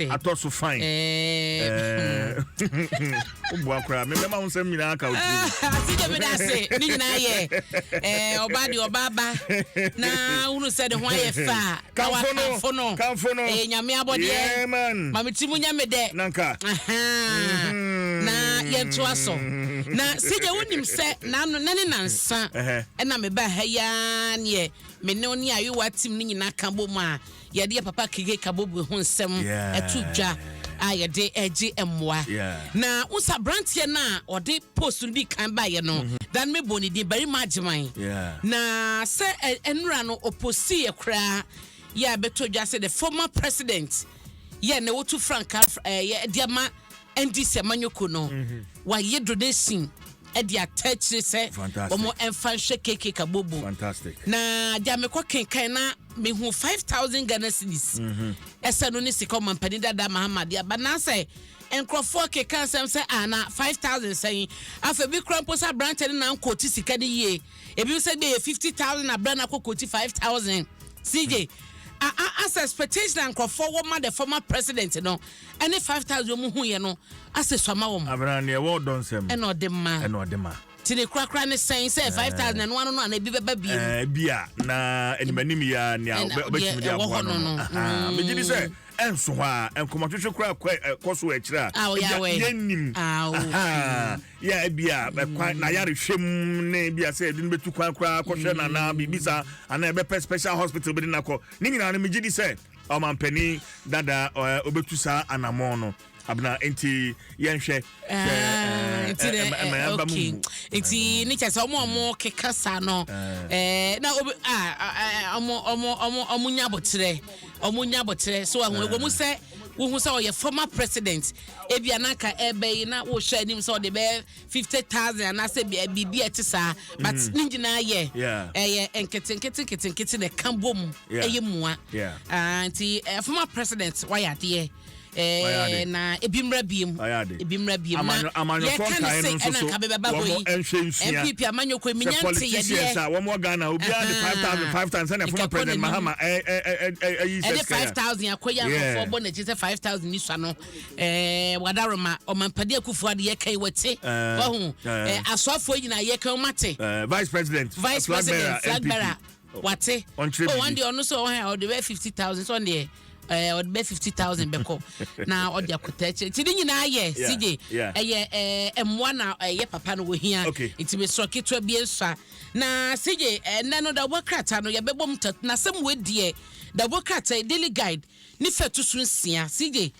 atoso fine obwa me mema unsem nyina aka uti asije me da se ni nyina ye obadi obaba na unu said ho aye fa kamfono nyame abode ma metimu nyame de nanka na yento aso na sije wonim se na no ne nansa na me ba ha ya ne me ne oni ayo watim ni nyina ka bom a ye de papa kege ka bobu ho nsem atudwa ayede eji emwa na usa brantie na ode post ndi kan ba ye no dan me boni di bari majiman na se enura no oposi ekra ya beto dwa se the former president ye na wotu franka ye diama NDC amanyoko no wa ye donation e dia touch se omo enfan hwe keke ka bobo fantastic na dia me kwa kenkan na me hu 5000 Ghana cedis esa no ni sika mampani dada Muhammad ya bana say enkrofo keka sem say ana 5000 say afa bi krampo sa branch na nkoti sika de ye ebi say be 50000 na brand akokoti 5000 CJ as expectation and for the former president no any 5000 mu hu ye no as swama wo Abena ne wo don sem e no de ma tini krakra ne sen say 5000 and one no na bi beba bia na animanim ya ne obetimi dia bo no me gidi say enso ha enkomatwetwe kra koso akira yenim ya bia na yare hwem ne bia say din betu kwan kra kohwe na bibisa ana ebe special hospital bi na ko ni nyina na me gidi say o mampani dada obetu sa anamon no Abena enti yenhwe enti ni chese omo kekasa no na omo nya botre so ahun mu se wo hu se o ye former president ebia naka ebe na wo hwa anim se o de be 50000 na se bibia etisa but ninjina ye enkete ne kambom eyemua anti former president wayade na ebimra biem na ye kan say na ka beba boyi MPP amanyoko eminyante ye de wo mo Ghana obi ade 5000 na former president Mahama yi se 5000 akoya for bo na je 5000 ni swa no wadaroma o mampade akufu ade ye kan wate wo hu asofo nyina ye kan mate vice president Flagbera wate one day onu so o de 50000 so dey or be 50000 beko na o dia kotache ti ni nyina ye CJ emwa na ye papa no wo hia iti be so ketwa bi ensa na CJ na no da wokrata no ye bebom na sem wedie da wokrata daily guide ni fetu so nsia CJ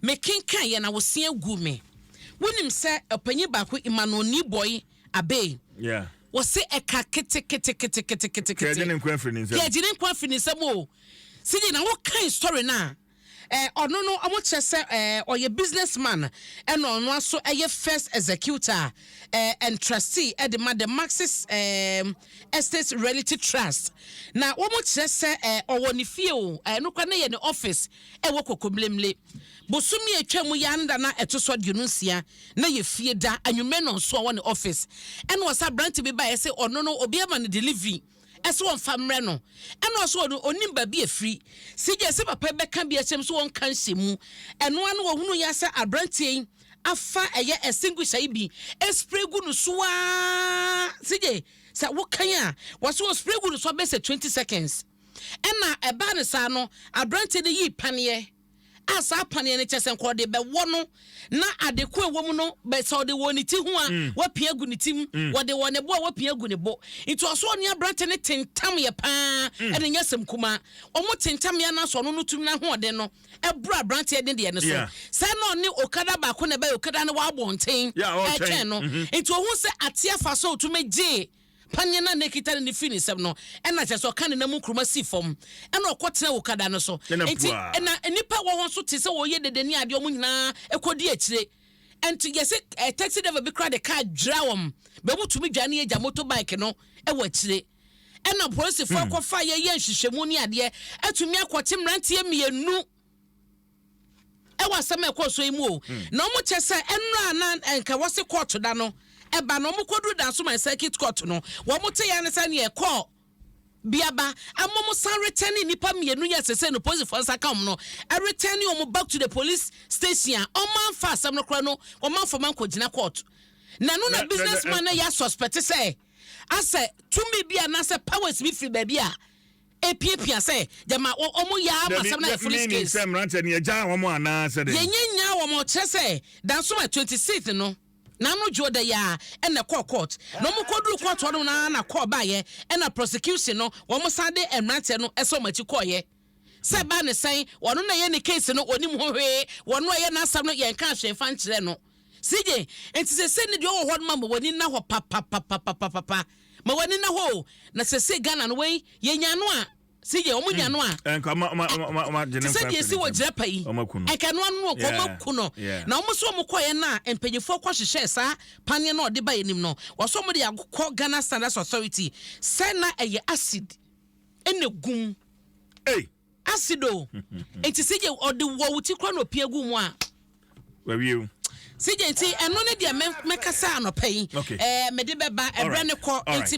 me kenkan ye na wo sia gu me wonim se opanyi ba ko imanoni boy abe wo se eka kete kejene nkwa finisem o Sidi na what kind story na ono no amo chese or your businessman and ono so first executor and trustee at the Maxis Estate Realty Trust na omo chese or woni fie o no kwa na ye ne office wo kokomlemle bosumi atwamu yanda na etoso dununsia na ye fie da anwume no so woni office and was a branch be by say ono no obi ama ne delivery eso won famre no eno so onim ba bi afri sije se papa be kan bi achem so won kan hyemu eno anu wo hunu ya se abrantie afa eye extinguisher bi spray gu no so a sije se wo kan a wo so spray gu no so be se 20 seconds ena eba ne sa no abrantie de yi paneye asa pane ne chese nko de be wono na adeko ewom no be so de woni ti ho a wapia gu ni tim wode wone bo wapia gu ne bo into so oni abrante ne tentam ye pa ene nyasem kuma omo tentam ya na so no tum na ho de no ebru abrante de de ne so se no ne okada ba ko ne ba okada ne wa bonten twen no into ho se atia fa so tumeje panye na nekita ne fini sem no ena che so kan na mu kruma si fom ena okotena okada no so enti ena nipa wo so te se wo ye dedeni ade o mu nyina ekodi akire enti yese taxi driver bi kra de car drawom be mutumi dwane ye ja motorbike no e wo akire ena police fo akofa ye nhwehwemu ni ade atumi akote mrantie mienu e wasam ekoso imu o na omo che se enra na enka wose court da no eba no mo kodu da so my circuit court no wo mo te ya ne sa ne e call biaba amomo san returning nipa mienu ya sese no police for sakam no e returning omo back to the police station oman fa asem no kra no oman for man ko gina court na no na businessman na ya suspect say ase tumi bia na se powers bi free baby a epiepia say jama omo ya amasem na police case Nsem ranche ne ja omo ana se de yenya omo che say dan so 26th no na no joda ya and the court no mo kodru court no na call ba ye and a prosecution no wo mo sade emrante no eso machi call ye se ba ne sen wono na ye ne case no onim ho hwe wono ye na asam no ye nka hwe fa nkire no sije enti se ne de wo ho ma woni na ho pa ma woni na ho na se Ghana no we ye nya no a sije omo nya no a enka ma jenen fa se wo jepa yi enka no anu ko makuno na omo so omo koye na empanyefo kwa hwehwe sa panye na ode ba yenim no wo so omo de akọ Ghana Standards Authority say na eye acid ene gum acido enti sije ode wo wuti kwa no pia gum a wawie sije enti eno ne de mekasa anopai me de beba ebre ne ko enti